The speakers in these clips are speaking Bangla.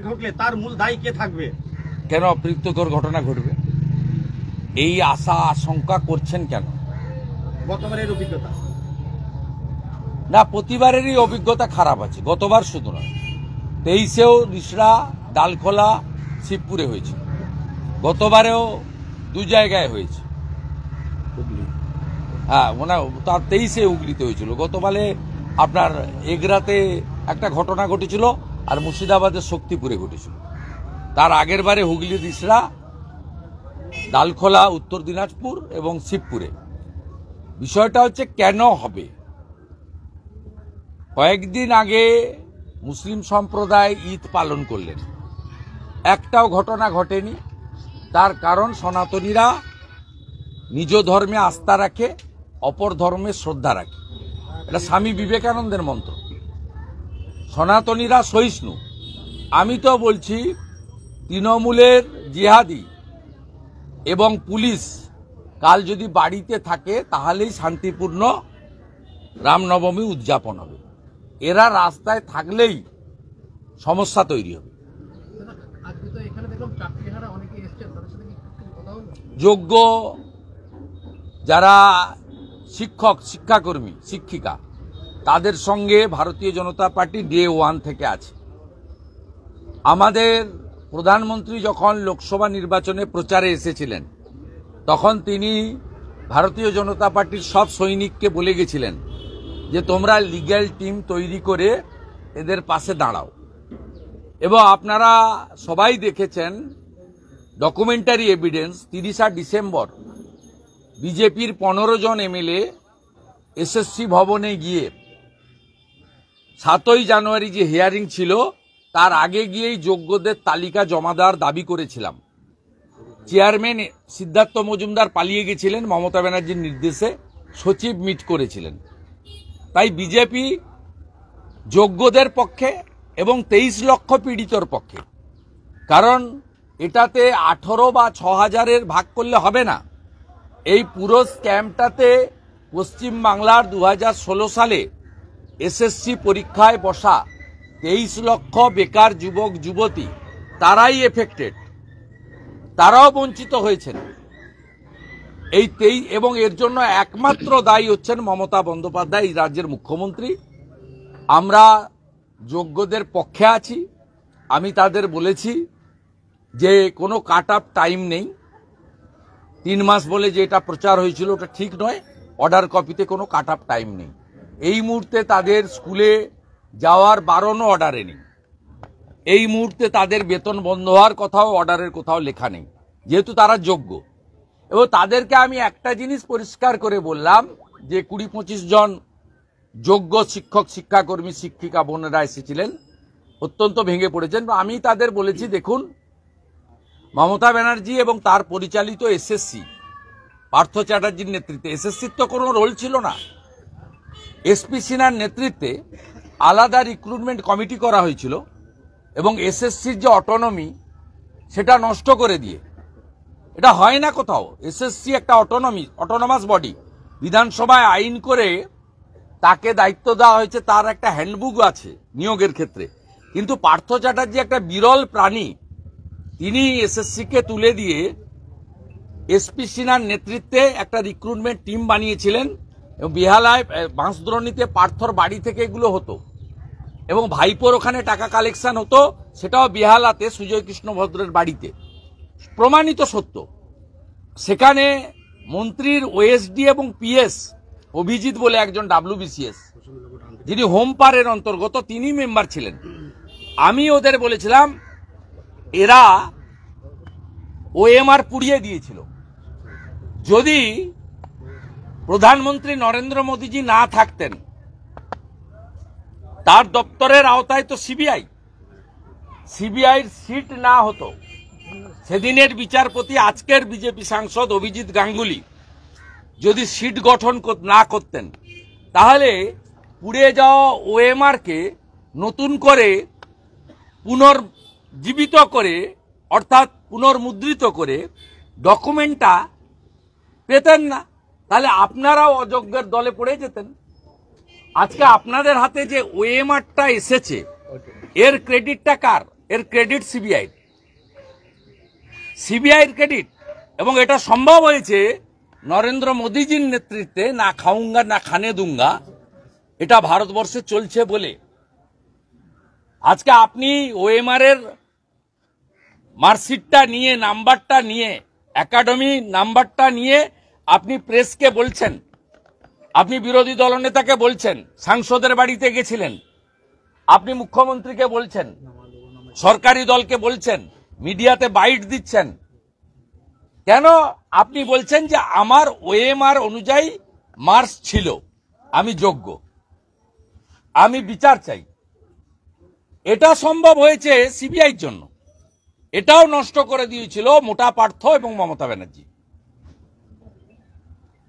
ঘটলে তার মূল দায়ী কে থাকবে? কেন অপ্রীতিকর ঘটনা ঘটবে এই আশা আশঙ্কা করছেন কেন? গতবারের অভিজ্ঞতা না, প্রতিবারেরই অভিজ্ঞতা খারাপ আছে, গতবার শুধু নয়, 23-এও রিসড়া, ডালখোলা, শিবপুরে হয়েছে, গতবারেও দু জায়গায় হয়েছে। হ্যাঁ, মানে তার 23-এ হুগলিতে হয়েছিল, গতবারে আপনার এগরাতে একটা ঘটনা ঘটেছিল আর মুর্শিদাবাদের শক্তিপুরে ঘটেছিল, তার আগের বারে হুগলি, রিসড়া, ডালখোলা, উত্তর দিনাজপুর এবং শিবপুরে। বিষয়টা হচ্ছে কেন হবে। কয়েকদিন আগে মুসলিম সম্প্রদায় ঈদ পালন করলেন, একটাও ঘটনা ঘটেনি। তার কারণ সনাতনীরা নিজ ধর্মে আস্থা রাখে, অপর ধর্মে শ্রদ্ধা রাখে, এটা স্বামী বিবেকানন্দের মন্ত্র। সনাতনীরা সহিষ্ণু। আমি তো বলছি তৃণমূলের জিহাদি এবং পুলিশ কাল যদি বাড়িতে থাকে তাহলেই শান্তিপূর্ণ রামনবমী উদযাপন হবে। এরা রাস্তায় থাকলেই সমস্যা তৈরি হবে। যোগ্য যারা শিক্ষক, শিক্ষাকর্মী, শিক্ষিকা, তাদের সঙ্গে ভারতীয় জনতা পার্টি ডে 1 থেকে আছে। আমাদের প্রধানমন্ত্রী যখন লোকসভা নির্বাচনে প্রচারে এসেছিলেন তখন তিনি ভারতীয় জনতা পার্টির সব সৈনিককে বলে গেছিলেন যে তোমরা লিগ্যাল টিম তৈরি করে এদের পাশে দাঁড়াও। এবং আপনারা সবাই দেখেছেন ডকুমেন্টারি এভিডেন্স, 30 ডিসেম্বর বিজেপির 15 জন এমএলএ এসএসসি ভবনে গিয়ে 7ই জানুয়ারি যে হিয়ারিং ছিল তার আগে গিয়েই যোগ্যদের তালিকা জমা দেওয়ার দাবি করেছিলাম। চেয়ারম্যান সিদ্ধার্থ মজুমদার পালিয়ে গেছিলেন মমতা ব্যানার্জির নির্দেশে, সচিব মিট করেছিলেন। তাই বিজেপি যোগ্যদের পক্ষে এবং 23 লক্ষ পীড়িতর পক্ষে। কারণ এটাতে 18 বা 6000-এর ভাগ করলে হবে না। এই পুরো স্ক্যামটাতে পশ্চিমবাংলার 2016 সালে এসএসসি পরীক্ষায় বসা 23 লক্ষ বেকার যুবক যুবতী, তারাই এফেক্টেড, তারাও বঞ্চিত হয়েছেন। এবং এর জন্য একমাত্র দায়ী হচ্ছেন মমতা বন্দ্যোপাধ্যায়, এই রাজ্যের মুখ্যমন্ত্রী। আমরা যোগ্যদের পক্ষে আছি। আমি তাদের বলেছি যে কোনো কাট অফ টাইম নেই। 3 মাস বলে যে এটা প্রচার হয়েছিল ওটা ঠিক নয়। অর্ডার কপিতে কোনো কাট অফ টাইম নেই। এই মুহূর্তে তাদের স্কুলে যাওয়ার বারণও অর্ডারে নেই। এই মুহূর্তে তাদের বেতন বন্ধ হওয়ার কথাও অর্ডারের কোথাও লেখা নেই, যেহেতু তারা যোগ্য। এবং তাদেরকে আমি একটা জিনিস পরিষ্কার করে বললাম যে 20-25 জন যোগ্য শিক্ষক, শিক্ষাকর্মী, শিক্ষিকা বোনেরা এসেছিলেন, অত্যন্ত ভেঙে পড়েছেন। আমি তাদের বলেছি, দেখুন, মমতা ব্যানার্জি এবং তার পরিচালিত এসএসসি, পার্থ চ্যাটার্জির নেতৃত্বে, এসএসসির তো কোনো রোল ছিল না। এসপি সিনহার নেতৃত্বে আলাদা রিক্রুটমেন্ট কমিটি করা হয়েছিল এবং এসএসসির যে অটোনমি সেটা নষ্ট করে দিয়ে, এটা হয় না কোথাও। এসএসসি একটা অটোনমাস বডি, বিধানসভায় আইন করে তাকে দায়িত্ব দেওয়া হয়েছে, তার একটা হ্যান্ডবুক আছে নিয়োগের ক্ষেত্রে। কিন্তু পার্থ চ্যাটার্জি একটা বিরল প্রাণী, তিনি এসএসসিকে তুলে দিয়ে এসপি সিনহার নেতৃত্বে একটা রিক্রুটমেন্ট টিম বানিয়েছিলেন এবং বেহালায়, বাঁশদ্রোণীতে পার্থর বাড়ি থেকে এগুলো হতো এবং ভাইপোর ওখানে টাকা কালেকশন হতো, সেটাও বেহালাতে সুজয় কৃষ্ণ ভদ্রের বাড়িতে, প্রমাণিত সত্য। সেখানে মন্ত্রীর ওএসডি এবং পিএস অভিজিৎ বলে একজন WBCS, যিনি হোমপারের অন্তর্গত, তিনি মেম্বার ছিলেন। আমি ওদের বলেছিলাম এরা ওএমআর পুড়িয়ে দিয়েছিল। যদি প্রধানমন্ত্রী নরেন্দ্র মোদীজি না থাকতেন, তার দপ্তরের আওতায় তো সিবিআইর সিট না হতো, সেদিনের বিচারপতি আজকের বিজেপি সাংসদ অভিজিৎ গাঙ্গুলি যদি সিট গঠন না করতেন, তাহলে পুড়ে যাওয়া ওএমআরকে নতুন করে পুনর্জীবিত করে, অর্থাৎ পুনর্মুদ্রিত করে ডকুমেন্টটা পেতেন না। তাহলে আপনারাও অযোগ্যের দলে পড়ে যেতেন। আজকে আপনাদের হাতে যে ওএমআরটা এসেছে, এর ক্রেডিটটা কার? এর ক্রেডিট সিবিআইয়ের ক্রেডিট। এবং এটা সম্ভব হয়েছে নরেন্দ্র মোদীজির নেতৃত্বে, না খাউঙ্গা না খানে দুঙ্গা, এটা ভারতবর্ষে চলছে বলে। আজকে আপনি ওএমআর এর মার্কশিটটা নিয়ে, নাম্বারটা নিয়ে, একাডেমি নাম্বারটা নিয়ে আপনি প্রেসকে বলছেন, আপনি বিরোধী দলনেতাকে বলছেন, সাংসদের বাড়িতে গেছিলেন, আপনি মুখ্যমন্ত্রীকে বলছেন, সরকারি দলকে বলছেন, মিডিয়াতে বাইট দিচ্ছেন। কেন আপনি বলছেন যে আমার ওএমআর অনুযায়ী মার্কস ছিল, আমি যোগ্য, আমি বিচার চাই? এটা সম্ভব হয়েছে সিবিআইর জন্য। এটাও নষ্ট করে দিয়েছিল মোটা পার্থ এবং মমতা ব্যানার্জি।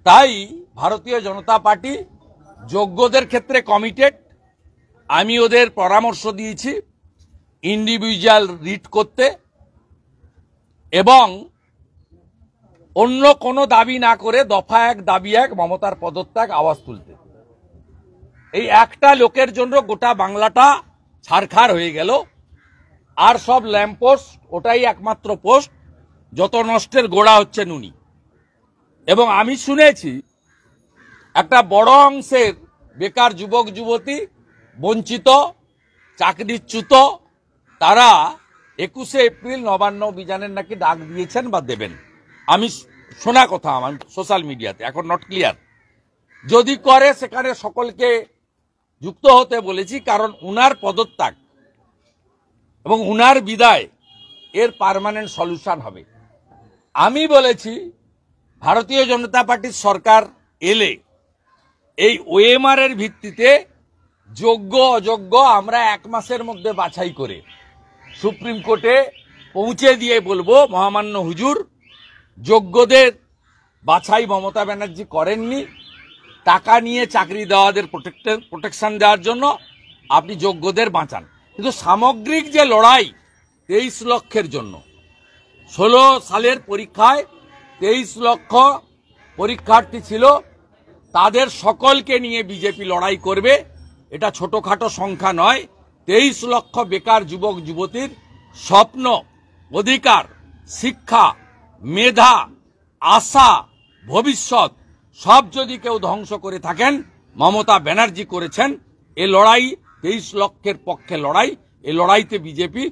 তাই ভারতীয় জনতা পার্টি যোগ্যদের ক্ষেত্রে কমিটেড। আমি ওদের পরামর্শ দিয়েছি ইন্ডিভিজুয়াল রিট করতে এবং অন্য কোনো দাবি না করে দফা এক দাবি এক, মমতার পদত্যাগ, আওয়াজ তুলতে। এই একটা লোকের জন্য গোটা বাংলাটা ছারখার হয়ে গেল। আর সব ল্যাম্পপোস্ট, ওটাই একমাত্র পোস্ট, যত নষ্টের গোড়া হচ্ছে উনি। এবং আমি শুনেছি একটা বড় অংশের বেকার যুবক যুবতী, বঞ্চিত, চাকরিচ্যুত, তারা 21শে এপ্রিল নবান্ন অভিযানের নাকি ডাক দিয়েছেন বা দেবেন। আমি শোনা কথা আমার সোশ্যাল মিডিয়াতে, এখন নট ক্লিয়ার। যদি করে সেখানে সকলকে যুক্ত হতে বলেছি, কারণ উনার পদত্যাগ এবং উনার বিদায় এর পার্মানেন্ট সলিউশন হবে। আমি বলেছি ভারতীয় জনতা পার্টির সরকার এলে এই ওএমআর এর ভিত্তিতে যোগ্য অযোগ্য আমরা 1 মাসের মধ্যে বাছাই করে সুপ্রিম কোর্টে পৌঁছে দিয়ে বলবো, মহামান্য হুজুর, যোগ্যদের বাছাই মমতা ব্যানার্জি করেননি, টাকা নিয়ে চাকরি দেওয়াদের প্রোটেকশন দেওয়ার জন্য আপনি যোগ্যদের বাঁচান। কিন্তু সামগ্রিক যে লড়াই 23 লক্ষের জন্য, 16 সালের পরীক্ষায় 23 লক্ষ পরীক্ষার্থী ছিল, তাদের সকলকে নিয়ে বিজেপি লড়াই করবে। এটা ছোটখাটো সংখ্যা নয়। 23 লক্ষ বেকার যুবক যুবতীর স্বপ্ন, অধিকার, শিক্ষা, মেধা, আশা, ভবিষ্যৎ সব যদি কেউ ধ্বংস করে থাকেন, মমতা ব্যানার্জি করেছেন। এ লড়াই 23 লক্ষের পক্ষে লড়াই। এই লড়াইতে বিজেপি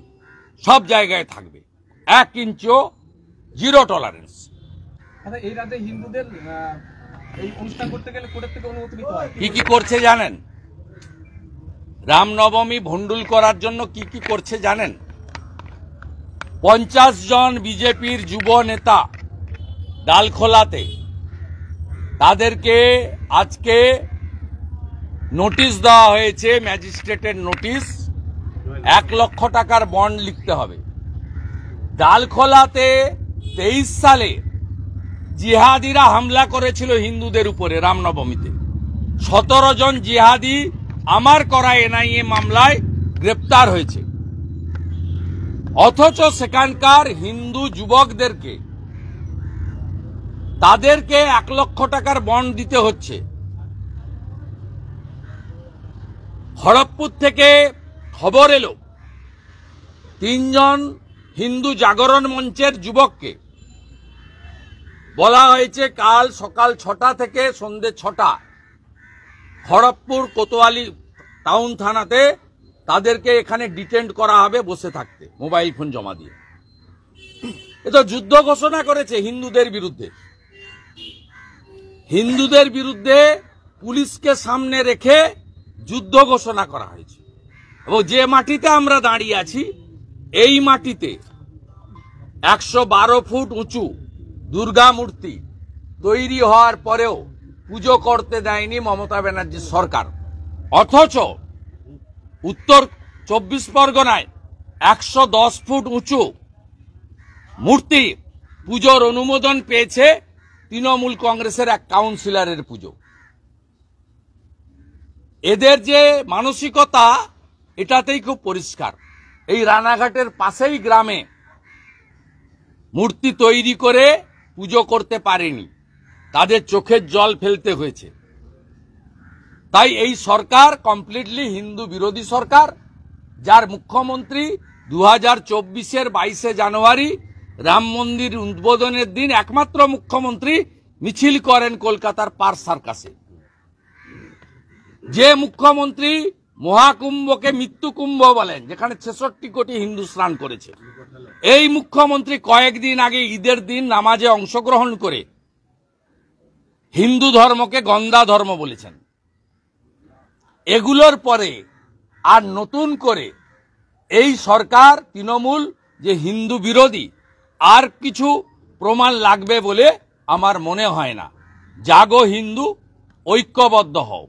সব জায়গায় থাকবে, 1 ইঞ্চিও জিরো টলারেন্স। এই রাজ্যে হিন্দুদের এই অনুষ্ঠান করতে গেলে কোর্টের থেকে অনুমতি নিতে হয়। কি কি করছে জানেন? রামনবমী ভণ্ডুল করার জন্য কি কি করছে জানেন? 50 জন বিজেপির যুব নেতা ডালখোলাতে, তাদেরকে আজকে নোটিশ দেওয়া হয়েছে, ম্যাজিস্ট্রেটের নোটিশ, 1 লক্ষ টাকার বন্ড লিখতে হবে। ডালখোলাতে 23 সালে জিহাদিরা হামলা করেছিল হিন্দুদের উপরে রামনবমীতে। 17 জন জিহাদি আমার করা এনআইএ মামলায় গ্রেপ্তার হয়েছে। অথচ সেখানকার হিন্দু যুবকদেরকে, তাদেরকে 1 লক্ষ টাকার বন্ড দিতে হচ্ছে। খড়গপুর থেকে খবর এলো 3 জন হিন্দু জাগরণ মঞ্চের যুবককে বলা হয়েছে কাল সকাল 6টা থেকে সন্ধ্যে 6টা খড়গপুর কোতোয়ালি টাউন থানাতে তাদেরকে এখানে ডিটেন্ড করা হবে বসে থাকতে, মোবাইল ফোন জমা দিয়ে। এ তো যুদ্ধ ঘোষণা করেছে হিন্দুদের বিরুদ্ধে। হিন্দুদের বিরুদ্ধে পুলিশকে সামনে রেখে যুদ্ধ ঘোষণা করা হয়েছে। এবং যে মাটিতে আমরা দাঁড়িয়ে আছি, এই মাটিতে 112 ফুট উঁচু দুর্গা মূর্তি তৈরি হওয়ার পরেও পুজো করতে দেয়নি মমতা ব্যানার্জির সরকার। অথচ উত্তর 24 পরগনায় 110 ফুট উঁচু মূর্তি পুজোর অনুমোদন পেয়েছে তৃণমূল কংগ্রেসের এক কাউন্সিলরের পুজো। এদের যে মানসিকতা, এটাতেই খুব পরিষ্কার। এই রানাঘাটের পাশেই গ্রামে মূর্তি তৈরি করে পুজো করতে পারেনি, তাদের চোখের জল ফেলতে হয়েছে। তাই এই সরকার কমপ্লিটলি হিন্দু বিরোধী সরকার, যার মুখ্যমন্ত্রী 2024-এর 22শে জানুয়ারি রাম মন্দির উদ্বোধনের দিন একমাত্র মুখ্যমন্ত্রী মিছিল করেন কলকাতার পার্ক সার্কাসে। যে মুখ্যমন্ত্রী মহাকুম্ভকে মৃত্যুকুম্ভ বলেন, যেখানে 66 কোটি হিন্দু স্নান করেছে, এই মুখ্যমন্ত্রী কয়েকদিন আগে ঈদের দিন নামাজে অংশগ্রহণ করে হিন্দু ধর্মকে গন্দা ধর্ম বলেছেন। এগুলোর পরে আর নতুন করে এই সরকার তৃণমূল যে হিন্দু বিরোধী, আর কিছু প্রমাণ লাগবে বলে আমার মনে হয় না। জাগো হিন্দু, ঐক্যবদ্ধ হও।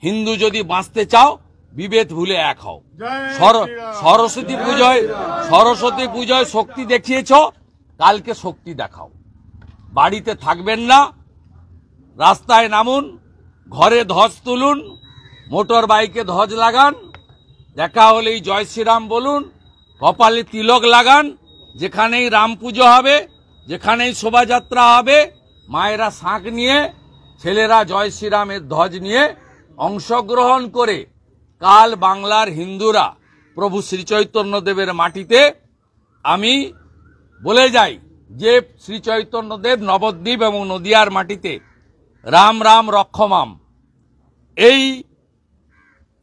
হিন্দু যদি বাঁচতে চাও বিভেদ ভুলে এক হও। সরস্বতী পূজায় শক্তি দেখিয়েছ, কালকে শক্তি দেখাও। বাড়িতে থাকবেন না, রাস্তায় নামুন, ঘরে ধ্বজ তুলুন, মোটর বাইকে ধ্বজ লাগান, দেখা হলেই জয় শ্রীরাম বলুন, কপালে তিলক লাগান। যেখানেই রাম পুজো হবে, যেখানেই শোভাযাত্রা হবে, মায়েরা শাঁখ নিয়ে, ছেলেরা জয় শ্রীরামের ধ্বজ নিয়ে অংশগ্রহণ করে কাল বাংলার হিন্দুরা প্রভু শ্রীচৈতন্যদেবের মাটিতে, আমি বলে যাই যে শ্রীচৈতন্যদেব নবদ্বীপ এবং নদিয়ার মাটিতে রাম রাম রক্ষমাম এই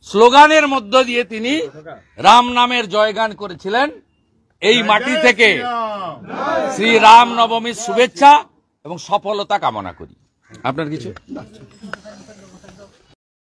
স্লোগানের মধ্য দিয়ে তিনি রাম নামের জয়গান করেছিলেন। এই মাটি থেকে শ্রী রাম নবমীর শুভেচ্ছা এবং সফলতা কামনা করি। আপনার কিছু?